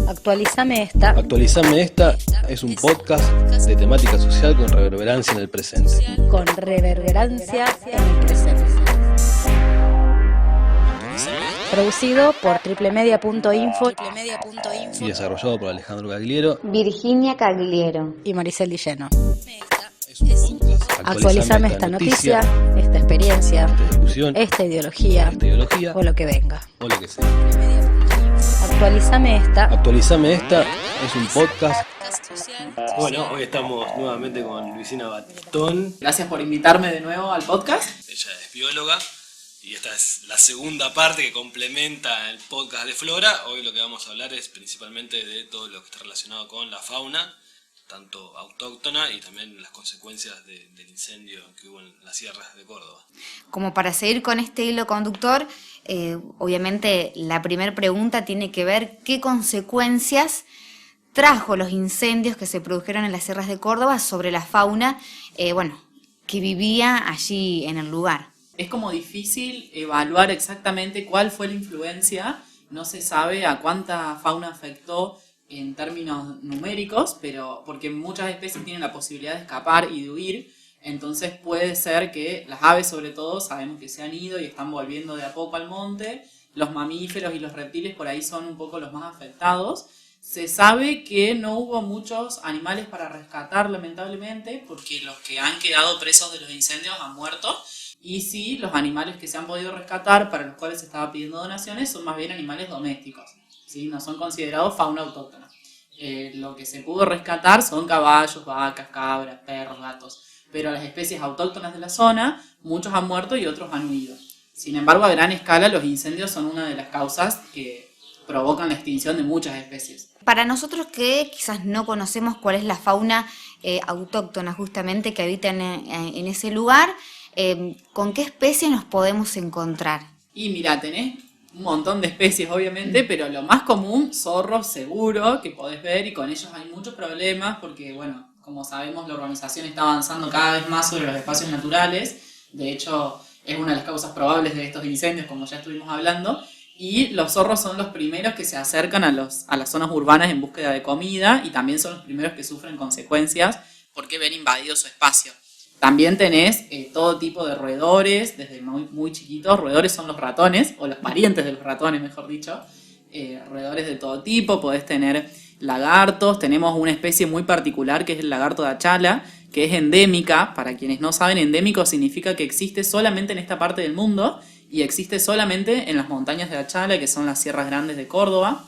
Actualizame esta. Actualizame esta es un podcast de temática social con reverberancia en el presente. Con reverberancia en el presente. Producido por triplemedia.info y desarrollado por Alejandro Cagliero, Virginia Cagliero y Maricel Dilleno. Actualizame esta noticia, esta experiencia, esta discusión, esta ideología o lo que venga. o lo que sea. Actualizame esta. Actualizame esta es un podcast. Bueno, hoy estamos nuevamente con Luisina Batistón. Gracias por invitarme de nuevo al podcast. Ella es bióloga y esta es la segunda parte que complementa el podcast de Flora. Hoy lo que vamos a hablar es principalmente de todo lo que está relacionado con la fauna, tanto autóctona y también las consecuencias del incendio que hubo en las sierras de Córdoba. Como para seguir con este hilo conductor, obviamente la primera pregunta tiene que ver qué consecuencias trajo los incendios que se produjeron en las sierras de Córdoba sobre la fauna que vivía allí en el lugar. Es como difícil evaluar exactamente cuál fue la influencia, no se sabe a cuánta fauna afectó en términos numéricos, pero porque muchas especies tienen la posibilidad de escapar y de huir, entonces puede ser que las aves sobre todo sabemos que se han ido y están volviendo de a poco al monte, los mamíferos y los reptiles por ahí son un poco los más afectados. Se sabe que no hubo muchos animales para rescatar lamentablemente, porque los que han quedado presos de los incendios han muerto, y sí, los animales que se han podido rescatar, para los cuales se estaba pidiendo donaciones, son más bien animales domésticos, ¿sí? No son considerados fauna autóctona. Lo que se pudo rescatar son caballos, vacas, cabras, perros, gatos, pero las especies autóctonas de la zona, muchos han muerto y otros han huido. Sin embargo, a gran escala los incendios son una de las causas que provocan la extinción de muchas especies. Para nosotros que quizás no conocemos cuál es la fauna autóctona justamente que habita en ese lugar, ¿con qué especie nos podemos encontrar? Y mira, tenés un montón de especies obviamente, pero lo más común, zorros seguro que podés ver, y con ellos hay muchos problemas porque, bueno, como sabemos la urbanización está avanzando cada vez más sobre los espacios naturales. De hecho, es una de las causas probables de estos incendios, como ya estuvimos hablando, y los zorros son los primeros que se acercan a las zonas urbanas en búsqueda de comida, y también son los primeros que sufren consecuencias porque ven invadido su espacio. También tenés todo tipo de roedores, desde muy chiquitos. Roedores son los ratones, o los parientes de los ratones, mejor dicho. Roedores de todo tipo, podés tener lagartos. Tenemos una especie muy particular que es el lagarto de Achala, que es endémica. Para quienes no saben, endémico significa que existe solamente en esta parte del mundo y existe solamente en las montañas de Achala, que son las sierras grandes de Córdoba,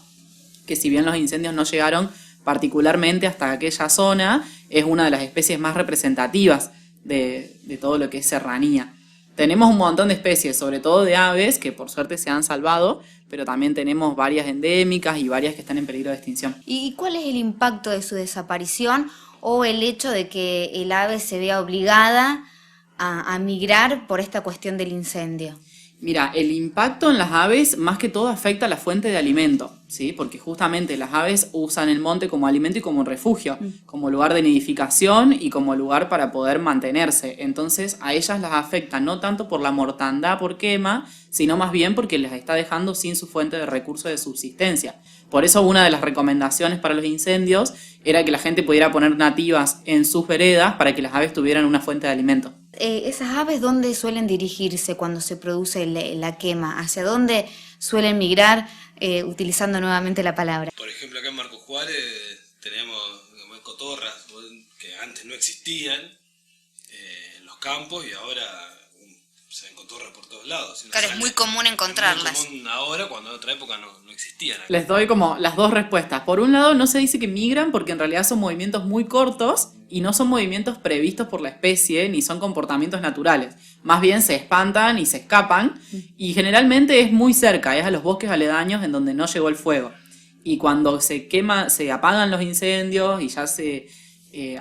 que si bien los incendios no llegaron particularmente hasta aquella zona, es una de las especies más representativas de todo lo que es serranía. Tenemos un montón de especies, sobre todo de aves, que por suerte se han salvado, pero también tenemos varias endémicas y varias que están en peligro de extinción. ¿Y cuál es el impacto de su desaparición o el hecho de que el ave se vea obligada a migrar por esta cuestión del incendio? Mira, el impacto en las aves más que todo afecta a la fuente de alimento, ¿sí? Porque justamente las aves usan el monte como alimento y como refugio, como lugar de nidificación y como lugar para poder mantenerse. Entonces a ellas las afecta no tanto por la mortandad por quema, sino más bien porque les está dejando sin su fuente de recursos de subsistencia. Por eso una de las recomendaciones para los incendios era que la gente pudiera poner nativas en sus veredas para que las aves tuvieran una fuente de alimento. ¿Esas aves dónde suelen dirigirse cuando se produce la quema? ¿Hacia dónde suelen migrar, utilizando nuevamente la palabra? Por ejemplo, acá en Marcos Juárez tenemos cotorras que antes no existían en los campos y ahora se ven cotorras por todos lados. Claro, es muy común encontrarlas. Es muy común ahora, cuando en otra época no existían. Les doy como las dos respuestas. Por un lado, no se dice que migran porque en realidad son movimientos muy cortos y no son movimientos previstos por la especie ni son comportamientos naturales. Más bien se espantan y se escapan y generalmente es muy cerca, es a los bosques aledaños en donde no llegó el fuego. Y cuando se apagan los incendios y ya se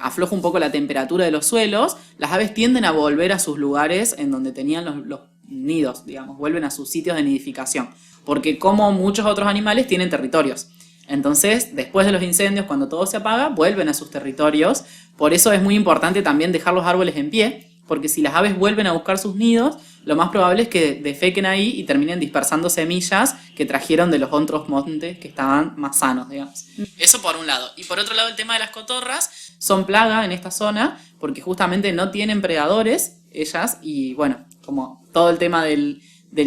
afloja un poco la temperatura de los suelos, las aves tienden a volver a sus lugares en donde tenían los nidos, digamos, vuelven a sus sitios de nidificación. Porque como muchos otros animales tienen territorios. Entonces, después de los incendios, cuando todo se apaga, vuelven a sus territorios. Por eso es muy importante también dejar los árboles en pie, porque si las aves vuelven a buscar sus nidos, lo más probable es que defequen ahí y terminen dispersando semillas que trajeron de los otros montes que estaban más sanos, digamos. Eso por un lado. Y por otro lado, el tema de las cotorras son plaga en esta zona porque justamente no tienen predadores ellas y bueno, como todo el tema del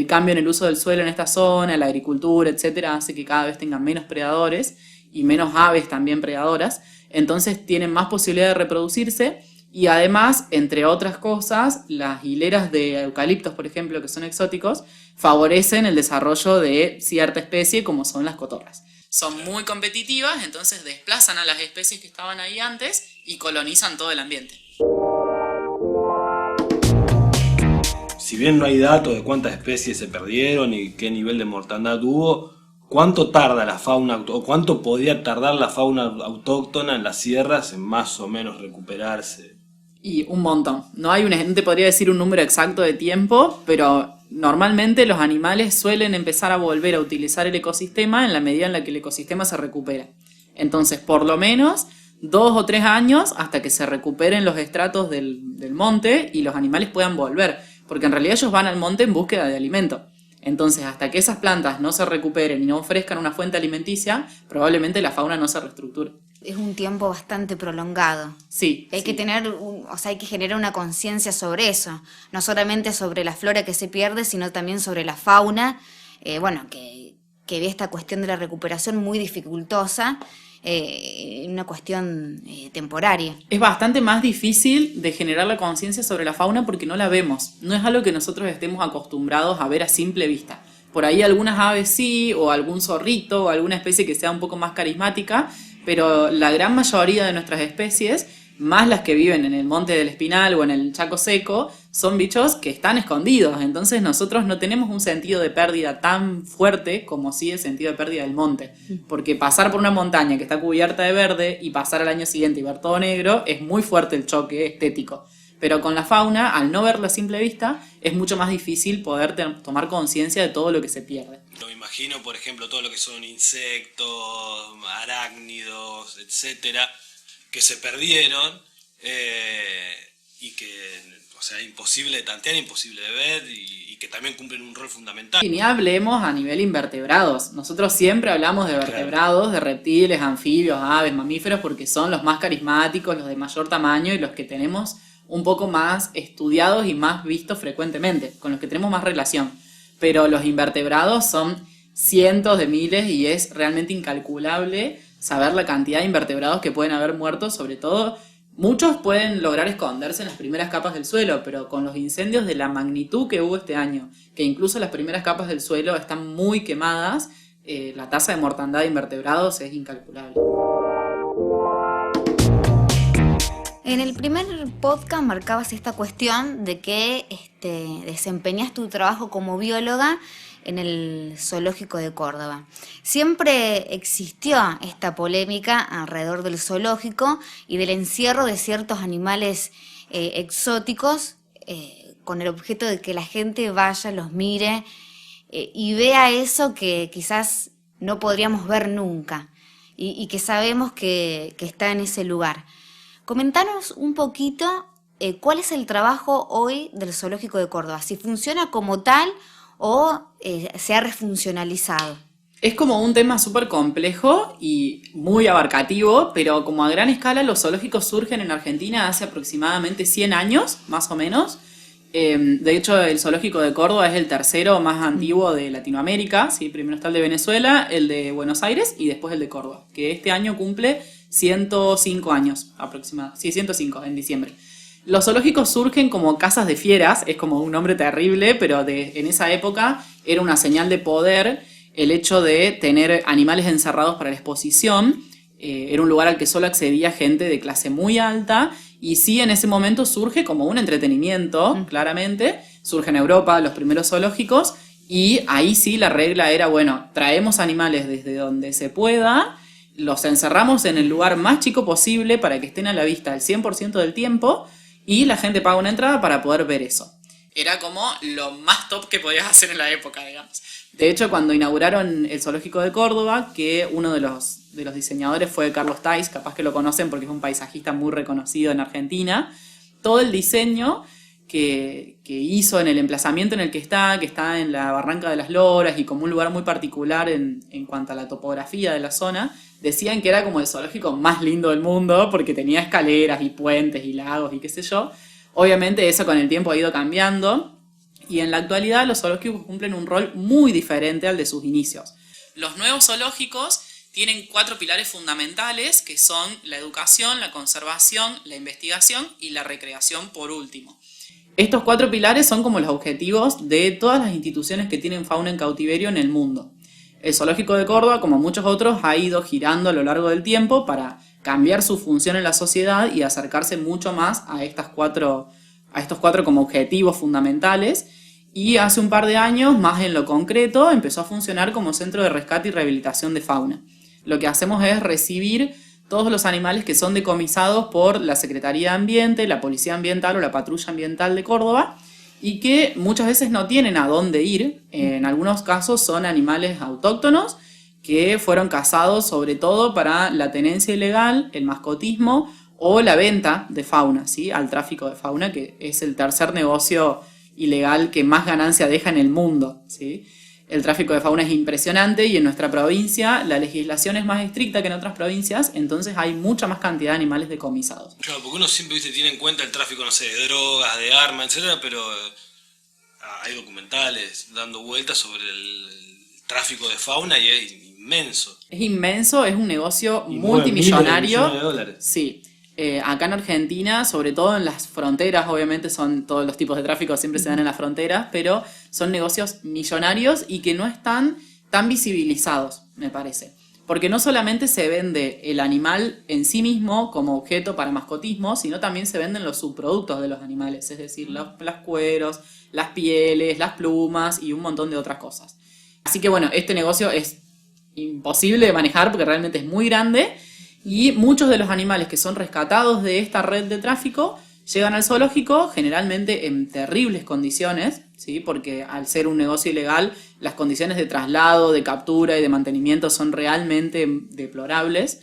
cambio en el uso del suelo en esta zona, la agricultura, etcétera, hace que cada vez tengan menos predadores y menos aves también predadoras, entonces tienen más posibilidad de reproducirse y además, entre otras cosas, las hileras de eucaliptos, por ejemplo, que son exóticos, favorecen el desarrollo de cierta especie como son las cotorras. Son muy competitivas, entonces desplazan a las especies que estaban ahí antes y colonizan todo el ambiente. Si bien no hay datos de cuántas especies se perdieron y qué nivel de mortandad hubo, ¿cuánto tarda la fauna o cuánto podría tardar la fauna autóctona en las sierras en más o menos recuperarse? Y un montón. No te podría decir un número exacto de tiempo, pero normalmente los animales suelen empezar a volver a utilizar el ecosistema en la medida en la que el ecosistema se recupera. Entonces, por lo menos 2 o 3 años hasta que se recuperen los estratos del monte y los animales puedan volver. Porque en realidad ellos van al monte en búsqueda de alimento. Entonces, hasta que esas plantas no se recuperen y no ofrezcan una fuente alimenticia, probablemente la fauna no se reestructure. Es un tiempo bastante prolongado. Sí. Hay que hay que generar una conciencia sobre eso. No solamente sobre la flora que se pierde, sino también sobre la fauna. Que ve esta cuestión de la recuperación muy dificultosa. Una cuestión temporaria. Es bastante más difícil de generar la conciencia sobre la fauna porque no la vemos. No es algo que nosotros estemos acostumbrados a ver a simple vista. Por ahí algunas aves sí, o algún zorrito, o alguna especie que sea un poco más carismática, pero la gran mayoría de nuestras especies, más las que viven en el Monte del Espinal o en el Chaco Seco, son bichos que están escondidos. Entonces nosotros no tenemos un sentido de pérdida tan fuerte como sí el sentido de pérdida del monte. Porque pasar por una montaña que está cubierta de verde y pasar al año siguiente y ver todo negro es muy fuerte el choque estético. Pero con la fauna, al no verla a simple vista, es mucho más difícil poder tomar conciencia de todo lo que se pierde. Me imagino, por ejemplo, todo lo que son insectos, arácnidos, etcétera, que se perdieron y que, imposible de tantear, imposible de ver y que también cumplen un rol fundamental. Y ni hablemos a nivel invertebrados. Nosotros siempre hablamos de vertebrados, claro, de reptiles, anfibios, aves, mamíferos, porque son los más carismáticos, los de mayor tamaño y los que tenemos un poco más estudiados y más vistos frecuentemente, con los que tenemos más relación. Pero los invertebrados son cientos de miles y es realmente incalculable saber la cantidad de invertebrados que pueden haber muerto, sobre todo. Muchos pueden lograr esconderse en las primeras capas del suelo, pero con los incendios de la magnitud que hubo este año, que incluso las primeras capas del suelo están muy quemadas, la tasa de mortandad de invertebrados es incalculable. En el primer podcast marcabas esta cuestión de que desempeñas tu trabajo como bióloga en el Zoológico de Córdoba. Siempre existió esta polémica alrededor del zoológico y del encierro de ciertos animales exóticos con el objeto de que la gente vaya, los mire y vea eso que quizás no podríamos ver nunca y que sabemos que está en ese lugar. Comentanos un poquito cuál es el trabajo hoy del Zoológico de Córdoba, si funciona como tal o se ha refuncionalizado. Es como un tema súper complejo y muy abarcativo, pero como a gran escala los zoológicos surgen en Argentina hace aproximadamente 100 años, más o menos. De hecho, el Zoológico de Córdoba es el tercero más antiguo de Latinoamérica. ¿Sí? Primero está el de Venezuela, el de Buenos Aires y después el de Córdoba, que este año cumple 105 años aproximadamente. Sí, 105 en diciembre. Los zoológicos surgen como casas de fieras, es como un nombre terrible, pero en esa época era una señal de poder el hecho de tener animales encerrados para la exposición. Era un lugar al que solo accedía gente de clase muy alta y sí, en ese momento surge como un entretenimiento, claramente. Surge en Europa los primeros zoológicos y ahí sí la regla era, bueno, traemos animales desde donde se pueda, los encerramos en el lugar más chico posible para que estén a la vista el 100% del tiempo y la gente paga una entrada para poder ver eso. Era como lo más top que podías hacer en la época, digamos. De hecho, cuando inauguraron el Zoológico de Córdoba, que uno de los diseñadores fue Carlos Tais, capaz que lo conocen porque es un paisajista muy reconocido en Argentina, todo el diseño que hizo en el emplazamiento en el que está en la Barranca de las Loras y como un lugar muy particular en cuanto a la topografía de la zona, decían que era como el zoológico más lindo del mundo porque tenía escaleras y puentes y lagos y qué sé yo. Obviamente eso con el tiempo ha ido cambiando y en la actualidad los zoológicos cumplen un rol muy diferente al de sus inicios. Los nuevos zoológicos tienen 4 pilares fundamentales que son la educación, la conservación, la investigación y la recreación por último. Estos 4 pilares son como los objetivos de todas las instituciones que tienen fauna en cautiverio en el mundo. El Zoológico de Córdoba, como muchos otros, ha ido girando a lo largo del tiempo para cambiar su función en la sociedad y acercarse mucho más a estos 4 como objetivos fundamentales. Y hace un par de años, más en lo concreto, empezó a funcionar como centro de rescate y rehabilitación de fauna. Lo que hacemos es recibir todos los animales que son decomisados por la Secretaría de Ambiente, la Policía Ambiental o la Patrulla Ambiental de Córdoba y que muchas veces no tienen a dónde ir. En algunos casos son animales autóctonos que fueron cazados sobre todo para la tenencia ilegal, el mascotismo o la venta de fauna, ¿sí? Al tráfico de fauna, que es el tercer negocio ilegal que más ganancia deja en el mundo, ¿sí? El tráfico de fauna es impresionante y en nuestra provincia la legislación es más estricta que en otras provincias, entonces hay mucha más cantidad de animales decomisados. Claro, porque uno siempre tiene en cuenta el tráfico, no sé, de drogas, de armas, etcétera, pero hay documentales dando vueltas sobre el tráfico de fauna y es inmenso. Es inmenso, es un negocio Y multimillonario. millones de dólares. Sí. Acá en Argentina, sobre todo en las fronteras, obviamente son todos los tipos de tráfico siempre se dan en las fronteras, pero son negocios millonarios y que no están tan visibilizados, me parece. Porque no solamente se vende el animal en sí mismo como objeto para mascotismo, sino también se venden los subproductos de los animales, es decir, los cueros, las pieles, las plumas y un montón de otras cosas. Así que bueno, este negocio es imposible de manejar porque realmente es muy grande. Y muchos de los animales que son rescatados de esta red de tráfico llegan al zoológico generalmente en terribles condiciones, ¿sí? Porque al ser un negocio ilegal, las condiciones de traslado, de captura y de mantenimiento son realmente deplorables.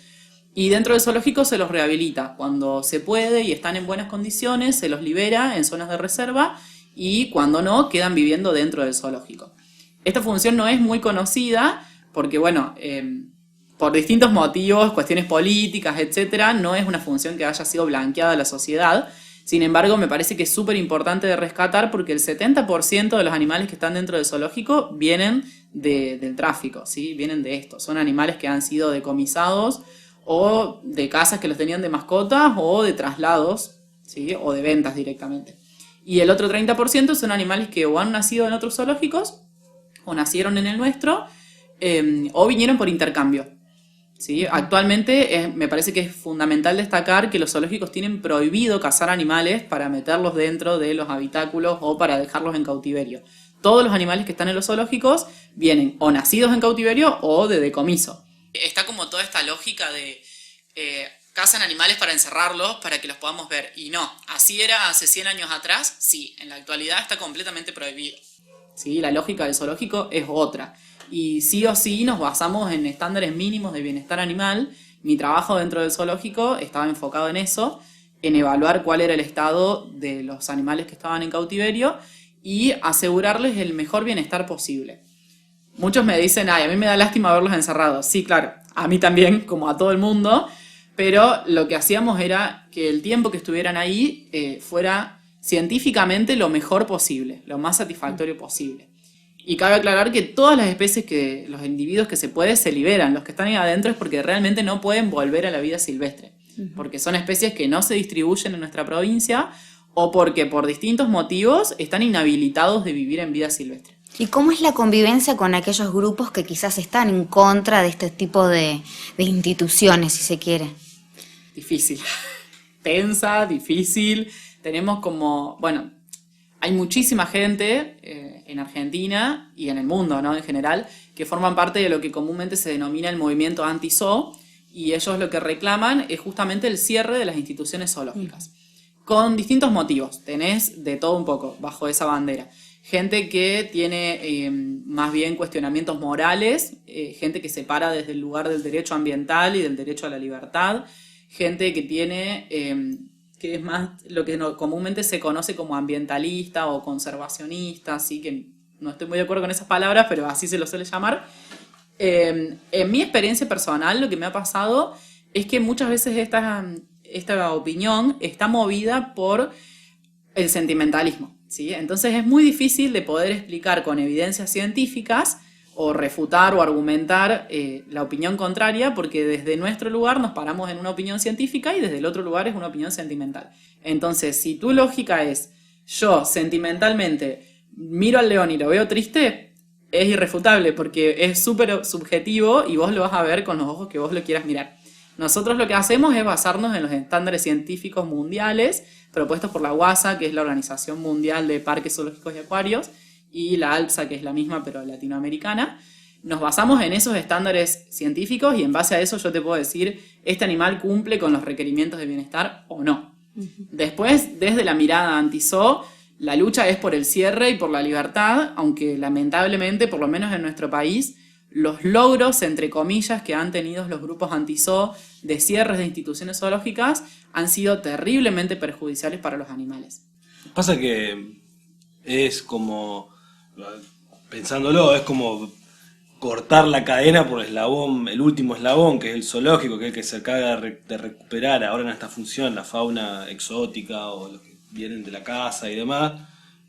Y dentro del zoológico se los rehabilita. Cuando se puede y están en buenas condiciones, se los libera en zonas de reserva y cuando no, quedan viviendo dentro del zoológico. Esta función no es muy conocida porque, bueno, por distintos motivos, cuestiones políticas, etcétera, no es una función que haya sido blanqueada a la sociedad. Sin embargo, me parece que es súper importante de rescatar porque el 70% de los animales que están dentro del zoológico vienen del tráfico, ¿sí? Vienen de esto. Son animales que han sido decomisados o de casas que los tenían de mascotas o de traslados, ¿sí? O de ventas directamente. Y el otro 30% son animales que o han nacido en otros zoológicos o nacieron en el nuestro o vinieron por intercambio. ¿Sí? Actualmente me parece que es fundamental destacar que los zoológicos tienen prohibido cazar animales para meterlos dentro de los habitáculos o para dejarlos en cautiverio. Todos los animales que están en los zoológicos vienen o nacidos en cautiverio o de decomiso. Está como toda esta lógica de cazan animales para encerrarlos para que los podamos ver. Y no, así era hace 100 años atrás, sí, en la actualidad está completamente prohibido. ¿Sí? La lógica del zoológico es otra. Y sí o sí nos basamos en estándares mínimos de bienestar animal. Mi trabajo dentro del zoológico estaba enfocado en eso, en evaluar cuál era el estado de los animales que estaban en cautiverio y asegurarles el mejor bienestar posible. Muchos me dicen, ay, a mí me da lástima verlos encerrados. Sí, claro, a mí también, como a todo el mundo, pero lo que hacíamos era que el tiempo que estuvieran ahí fuera científicamente lo mejor posible, lo más satisfactorio posible. Y cabe aclarar que todas las especies, los individuos que se puede, se liberan. Los que están ahí adentro es porque realmente no pueden volver a la vida silvestre. Porque son especies que no se distribuyen en nuestra provincia o porque por distintos motivos están inhabilitados de vivir en vida silvestre. ¿Y cómo es la convivencia con aquellos grupos que quizás están en contra de este tipo de instituciones, si se quiere? Difícil. Tensa, difícil. Tenemos como, bueno, hay muchísima gente en Argentina y en el mundo, ¿no? En general, que forman parte de lo que comúnmente se denomina el movimiento anti-zoo, y ellos lo que reclaman es justamente el cierre de las instituciones zoológicas. Con distintos motivos, tenés de todo un poco bajo esa bandera. Gente que tiene más bien cuestionamientos morales, gente que se para desde el lugar del derecho ambiental y del derecho a la libertad, gente que tiene que es más lo que comúnmente se conoce como ambientalista o conservacionista, así que no estoy muy de acuerdo con esas palabras, pero así se lo suele llamar. En mi experiencia personal, lo que me ha pasado es que muchas veces esta opinión está movida por el sentimentalismo, ¿sí? Entonces es muy difícil de poder explicar con evidencias científicas o refutar o argumentar la opinión contraria, porque desde nuestro lugar nos paramos en una opinión científica y desde el otro lugar es una opinión sentimental. Entonces, si tu lógica es, yo sentimentalmente miro al león y lo veo triste, es irrefutable, porque es súper subjetivo y vos lo vas a ver con los ojos que vos lo quieras mirar. Nosotros lo que hacemos es basarnos en los estándares científicos mundiales propuestos por la UASA, que es la Organización Mundial de Parques Zoológicos y Acuarios, y la ALPSA, que es la misma pero latinoamericana. Nos basamos en esos estándares científicos y en base a eso yo te puedo decir, este animal cumple con los requerimientos de bienestar o no. Después, desde la mirada anti-zoo, la lucha es por el cierre y por la libertad, aunque lamentablemente, por lo menos en nuestro país, los logros, entre comillas, que han tenido los grupos anti-zoo de cierres de instituciones zoológicas han sido terriblemente perjudiciales para los animales. Pasa que es como, pensándolo, es como cortar la cadena por el último eslabón, que es el zoológico, que es el que se encarga de recuperar ahora en esta función la fauna exótica o los que vienen de la casa y demás,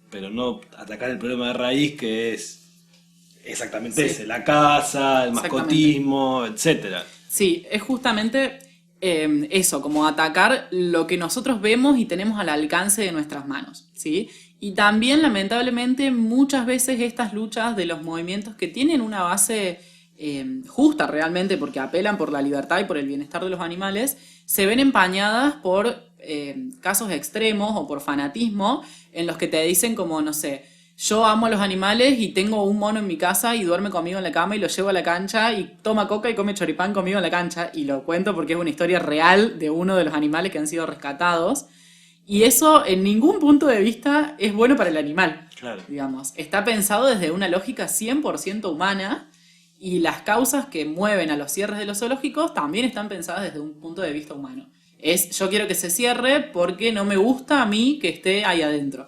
pero no atacar el problema de raíz, que es exactamente ese, la caza, el mascotismo, etcétera. Sí, es justamente eso, como atacar lo que nosotros vemos y tenemos al alcance de nuestras manos, ¿sí? Y también, lamentablemente, muchas veces estas luchas de los movimientos que tienen una base justa realmente, porque apelan por la libertad y por el bienestar de los animales, se ven empañadas por casos extremos o por fanatismo en los que te dicen como, no sé, yo amo a los animales y tengo un mono en mi casa y duerme conmigo en la cama y lo llevo a la cancha y toma coca y come choripán conmigo en la cancha, y lo cuento porque es una historia real de uno de los animales que han sido rescatados, y eso en ningún punto de vista es bueno para el animal, claro. Digamos, está pensado desde una lógica 100% humana, y las causas que mueven a los cierres de los zoológicos también están pensadas desde un punto de vista humano. Yo quiero que se cierre porque no me gusta a mí que esté ahí adentro.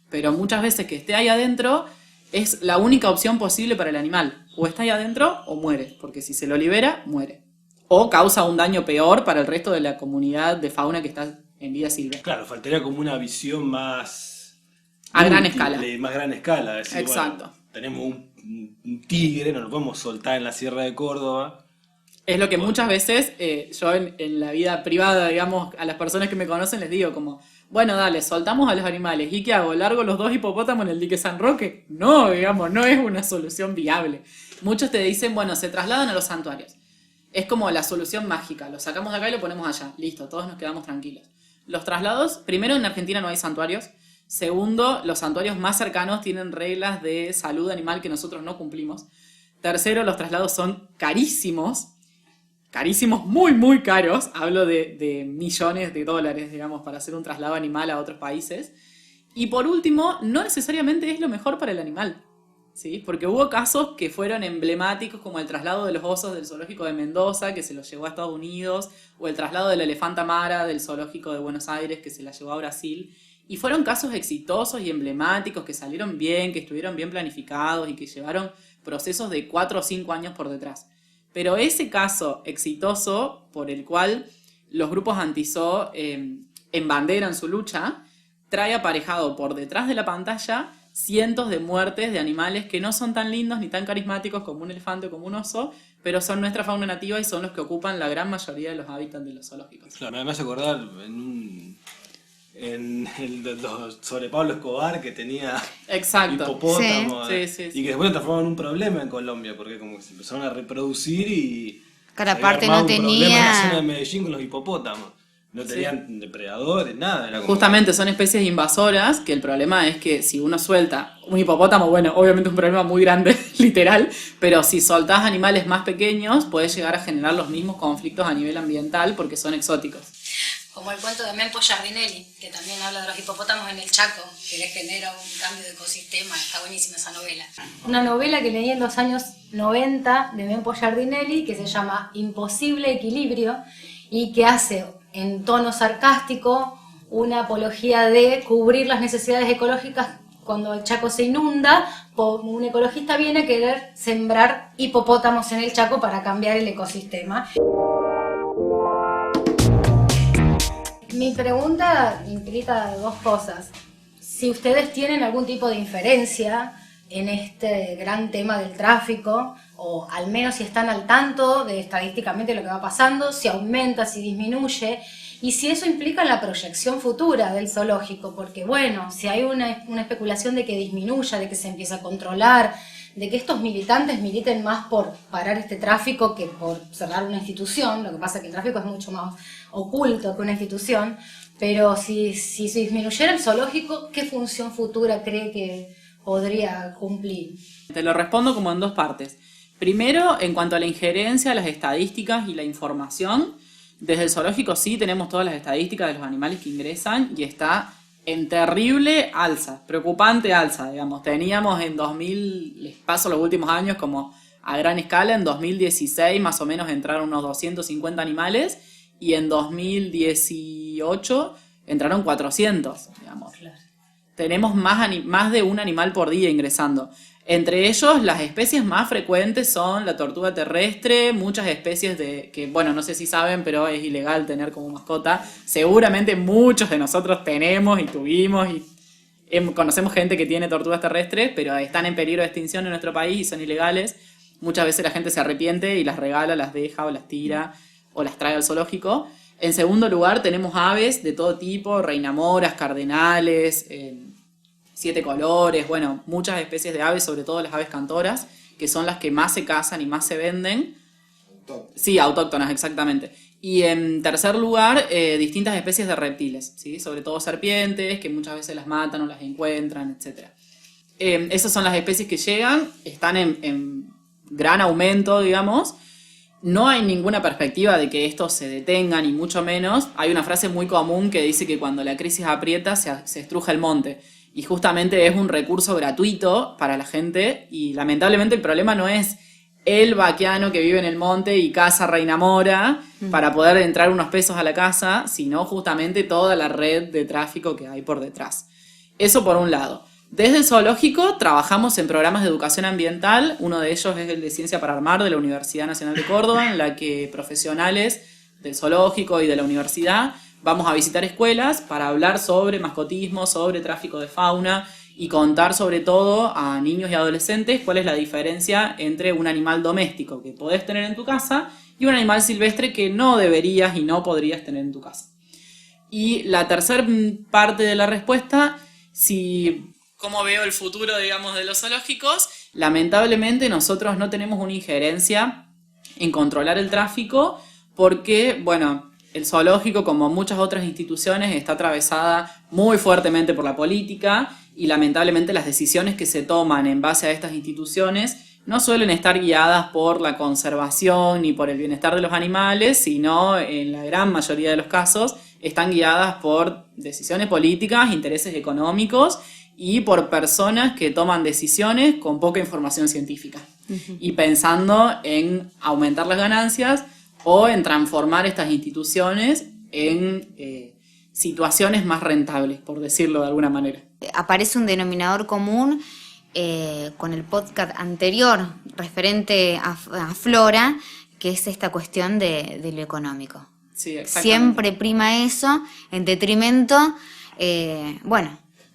Pero muchas veces que esté ahí adentro es la única opción posible para el animal. O está ahí adentro o muere, porque si se lo libera, muere. O causa un daño peor para el resto de la comunidad de fauna que está en vida silvestre. Claro, faltaría como una visión más... a gran escala. Más gran escala. Decir, exacto. Bueno, tenemos un tigre, no lo podemos soltar en la Sierra de Córdoba. Es lo que muchas veces yo en la vida privada, digamos, a las personas que me conocen les digo como... Bueno, dale, soltamos a los animales. ¿Y qué hago? ¿Largo los 2 hipopótamos en el dique San Roque? No, digamos, no es una solución viable. Muchos te dicen, bueno, se trasladan a los santuarios. Es como la solución mágica. Lo sacamos de acá y lo ponemos allá. Listo, todos nos quedamos tranquilos. Los traslados, primero, en Argentina no hay santuarios. Segundo, los santuarios más cercanos tienen reglas de salud animal que nosotros no cumplimos. Tercero, los traslados son carísimos. Carísimos, muy, muy caros. Hablo de millones de dólares, digamos, para hacer un traslado animal a otros países. Y por último, no necesariamente es lo mejor para el animal, ¿sí? Porque hubo casos que fueron emblemáticos, como el traslado de los osos del zoológico de Mendoza, que se los llevó a Estados Unidos, o el traslado de la elefanta Mara del zoológico de Buenos Aires, que se la llevó a Brasil. Y fueron casos exitosos y emblemáticos, que salieron bien, que estuvieron bien planificados y que llevaron procesos de 4 o 5 años por detrás. Pero ese caso exitoso, por el cual los grupos anti-zoo embanderan su lucha, trae aparejado por detrás de la pantalla cientos de muertes de animales que no son tan lindos ni tan carismáticos como un elefante o como un oso, pero son nuestra fauna nativa y son los que ocupan la gran mayoría de los hábitats de los zoológicos. Claro, me hace acordar sobre Pablo Escobar, que tenía hipopótamos, sí. Y que después transformaron en un problema en Colombia, porque como que se empezaron a reproducir y cada parte no tenía un problema en la zona de Medellín con los hipopótamos. No tenían depredadores, nada. Era como... Justamente son especies invasoras, que el problema es que si uno suelta un hipopótamo, bueno, obviamente es un problema muy grande, literal, pero si soltás animales más pequeños, puedes llegar a generar los mismos conflictos a nivel ambiental porque son exóticos. Como el cuento de Mempo Giardinelli, que también habla de los hipopótamos en el Chaco, que le genera un cambio de ecosistema. Está buenísima esa novela. Una novela que leí en los años 90 de Mempo Giardinelli, que se llama Imposible Equilibrio, y que hace en tono sarcástico una apología de cubrir las necesidades ecológicas cuando el Chaco se inunda. Un ecologista viene a querer sembrar hipopótamos en el Chaco para cambiar el ecosistema. Mi pregunta implica dos cosas. Si ustedes tienen algún tipo de inferencia en este gran tema del tráfico, o al menos si están al tanto de estadísticamente lo que va pasando, si aumenta, si disminuye, y si eso implica la proyección futura del zoológico, porque bueno, si hay una especulación de que disminuya, de que se empiece a controlar, de que estos militantes militen más por parar este tráfico que por cerrar una institución, lo que pasa es que el tráfico es mucho más oculto que una institución, pero si disminuyera el zoológico, ¿qué función futura cree que podría cumplir? Te lo respondo como en dos partes. Primero, en cuanto a la injerencia, las estadísticas y la información, desde el zoológico sí tenemos todas las estadísticas de los animales que ingresan y está en terrible alza, preocupante alza, digamos. Teníamos en 2000, les paso los últimos años como a gran escala, en 2016 más o menos entraron unos 250 animales y en 2018 entraron 400, digamos. Claro. Tenemos más de un animal por día ingresando. Entre ellos, las especies más frecuentes son la tortuga terrestre, muchas especies que, bueno, no sé si saben, pero es ilegal tener como mascota. Seguramente muchos de nosotros tenemos y tuvimos y conocemos gente que tiene tortugas terrestres, pero están en peligro de extinción en nuestro país y son ilegales. Muchas veces la gente se arrepiente y las regala, las deja o las tira o las trae al zoológico. En segundo lugar, tenemos aves de todo tipo, reinamoras, cardenales, 7 colores, bueno, muchas especies de aves, sobre todo las aves cantoras, que son las que más se cazan y más se venden. Sí, autóctonas, exactamente. Y en tercer lugar, distintas especies de reptiles, ¿sí? Sobre todo serpientes, que muchas veces las matan o las encuentran, etc. Esas son las especies que llegan, están en gran aumento, digamos. No hay ninguna perspectiva de que esto se detenga, ni mucho menos. Hay una frase muy común que dice que cuando la crisis aprieta, se estruja el monte. Y justamente es un recurso gratuito para la gente y lamentablemente el problema no es el vaquiano que vive en el monte y caza reinamora para poder entrar unos pesos a la casa, sino justamente toda la red de tráfico que hay por detrás. Eso por un lado. Desde el zoológico trabajamos en programas de educación ambiental, uno de ellos es el de Ciencia para Armar de la Universidad Nacional de Córdoba, en la que profesionales del zoológico y de la universidad vamos a visitar escuelas para hablar sobre mascotismo, sobre tráfico de fauna y contar sobre todo a niños y adolescentes cuál es la diferencia entre un animal doméstico que podés tener en tu casa y un animal silvestre que no deberías y no podrías tener en tu casa. Y la tercera parte de la respuesta, ¿cómo veo el futuro, digamos, de los zoológicos? Lamentablemente nosotros no tenemos una injerencia en controlar el tráfico porque, bueno, el zoológico, como muchas otras instituciones, está atravesada muy fuertemente por la política y lamentablemente las decisiones que se toman en base a estas instituciones no suelen estar guiadas por la conservación ni por el bienestar de los animales, sino en la gran mayoría de los casos están guiadas por decisiones políticas, intereses económicos y por personas que toman decisiones con poca información científica y pensando en aumentar las ganancias o en transformar estas instituciones en situaciones más rentables, por decirlo de alguna manera. Aparece un denominador común con el podcast anterior referente a Flora, que es esta cuestión de lo económico. Sí, exactamente. Siempre prima eso en detrimento, de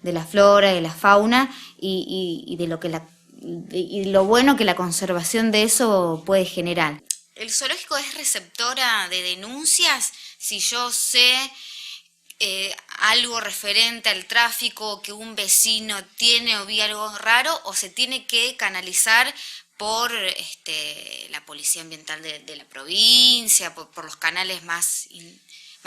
la flora, de la fauna y de lo bueno que la conservación de eso puede generar. ¿El zoológico es receptora de denuncias? Si yo sé algo referente al tráfico que un vecino tiene o vi algo raro, o se tiene que canalizar por la policía ambiental de la provincia, por los canales más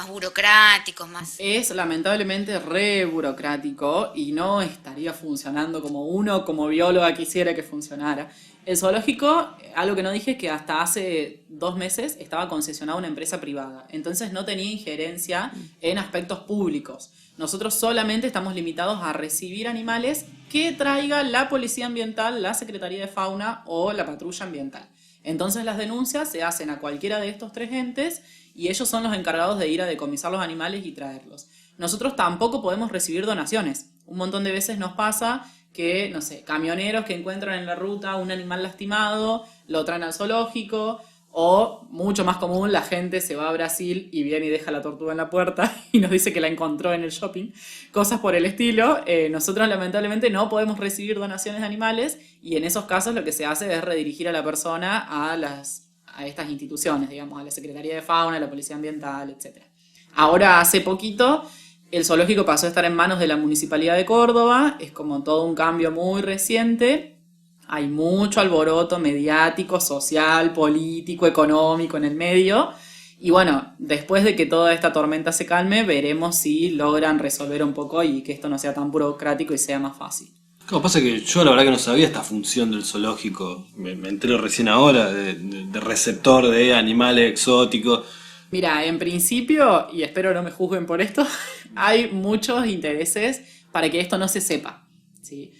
burocráticos, más... Es lamentablemente re burocrático y no estaría funcionando como uno, como bióloga, quisiera que funcionara. El zoológico, algo que no dije es que hasta hace 2 meses estaba concesionado a una empresa privada, entonces no tenía injerencia en aspectos públicos. Nosotros solamente estamos limitados a recibir animales que traiga la Policía Ambiental, la Secretaría de Fauna o la Patrulla Ambiental. Entonces las denuncias se hacen a cualquiera de estos 3 entes y ellos son los encargados de ir a decomisar los animales y traerlos. nosotros tampoco podemos recibir donaciones. Un montón de veces nos pasa que, no sé, camioneros que encuentran en la ruta un animal lastimado, lo traen al zoológico, o, mucho más común, la gente se va a Brasil y viene y deja la tortuga en la puerta y nos dice que la encontró en el shopping. Cosas por el estilo. Nosotros lamentablemente no podemos recibir donaciones de animales y en esos casos lo que se hace es redirigir a la persona a estas instituciones, digamos, a la Secretaría de Fauna, a la Policía Ambiental, etc. Ahora, hace poquito, el zoológico pasó a estar en manos de la Municipalidad de Córdoba. Es como todo un cambio muy reciente. Hay mucho alboroto mediático, social, político, económico en el medio. Y bueno, después de que toda esta tormenta se calme, veremos si logran resolver un poco y que esto no sea tan burocrático y sea más fácil. Lo que pasa es que yo la verdad que no sabía esta función del zoológico. Me entero recién ahora de receptor de animales exóticos. Mira, en principio, y espero no me juzguen por esto, hay muchos intereses para que esto no se sepa, ¿sí?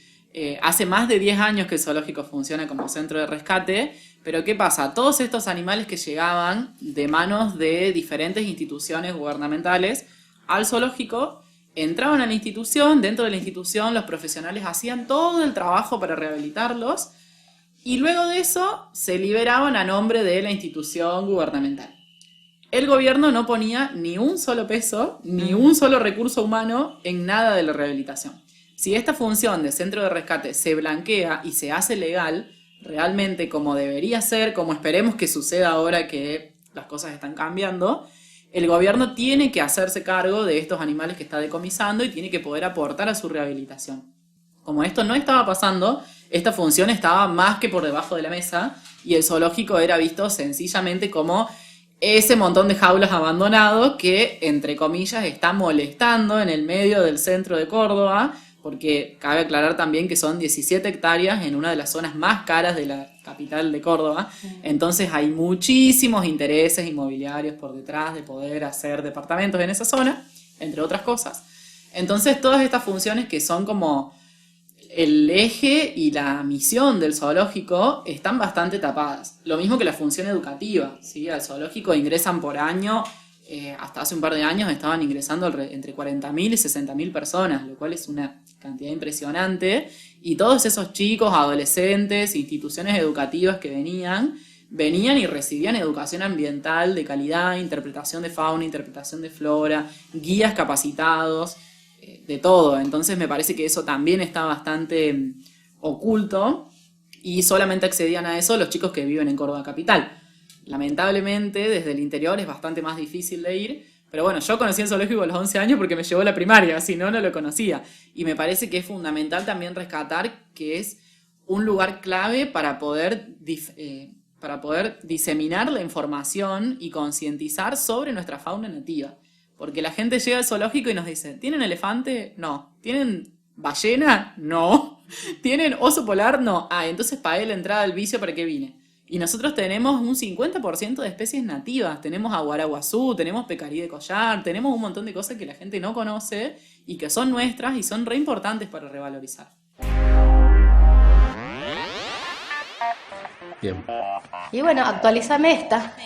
Hace más de 10 años que el zoológico funciona como centro de rescate, pero ¿qué pasa? Todos estos animales que llegaban de manos de diferentes instituciones gubernamentales al zoológico entraban a la institución, dentro de la institución los profesionales hacían todo el trabajo para rehabilitarlos y luego de eso se liberaban a nombre de la institución gubernamental. El gobierno no ponía ni un solo peso, ni un solo recurso humano en nada de la rehabilitación. Si esta función de centro de rescate se blanquea y se hace legal, realmente como debería ser, como esperemos que suceda ahora que las cosas están cambiando, el gobierno tiene que hacerse cargo de estos animales que está decomisando y tiene que poder aportar a su rehabilitación. Como esto no estaba pasando, esta función estaba más que por debajo de la mesa y el zoológico era visto sencillamente como ese montón de jaulas abandonados que, entre comillas, está molestando en el medio del centro de Córdoba, porque cabe aclarar también que son 17 hectáreas en una de las zonas más caras de la capital de Córdoba. Entonces hay muchísimos intereses inmobiliarios por detrás de poder hacer departamentos en esa zona, entre otras cosas. Entonces todas estas funciones que son como el eje y la misión del zoológico están bastante tapadas. Lo mismo que la función educativa, ¿sí? Al zoológico ingresan por año, hasta hace un par de años estaban ingresando entre 40.000 y 60.000 personas, lo cual es una cantidad impresionante. Y todos esos chicos, adolescentes, instituciones educativas que venían y recibían educación ambiental de calidad, interpretación de fauna, interpretación de flora, guías capacitados, de todo. Entonces me parece que eso también está bastante oculto y solamente accedían a eso los chicos que viven en Córdoba capital. Lamentablemente desde el interior es bastante más difícil de ir, pero bueno, yo conocí el zoológico a los 11 años porque me llevó la primaria, si no, no lo conocía. Y me parece que es fundamental también rescatar que es un lugar clave para poder diseminar la información y concientizar sobre nuestra fauna nativa. Porque la gente llega al zoológico y nos dice, ¿tienen elefante? No. ¿Tienen ballena? No. ¿Tienen oso polar? No. Ah, entonces pagué la entrada al vicio, ¿para qué vine? Y nosotros tenemos un 50% de especies nativas. Tenemos aguaraguazú, tenemos pecarí de collar, tenemos un montón de cosas que la gente no conoce y que son nuestras y son re importantes para revalorizar. Bien. Y bueno, actualizame esta.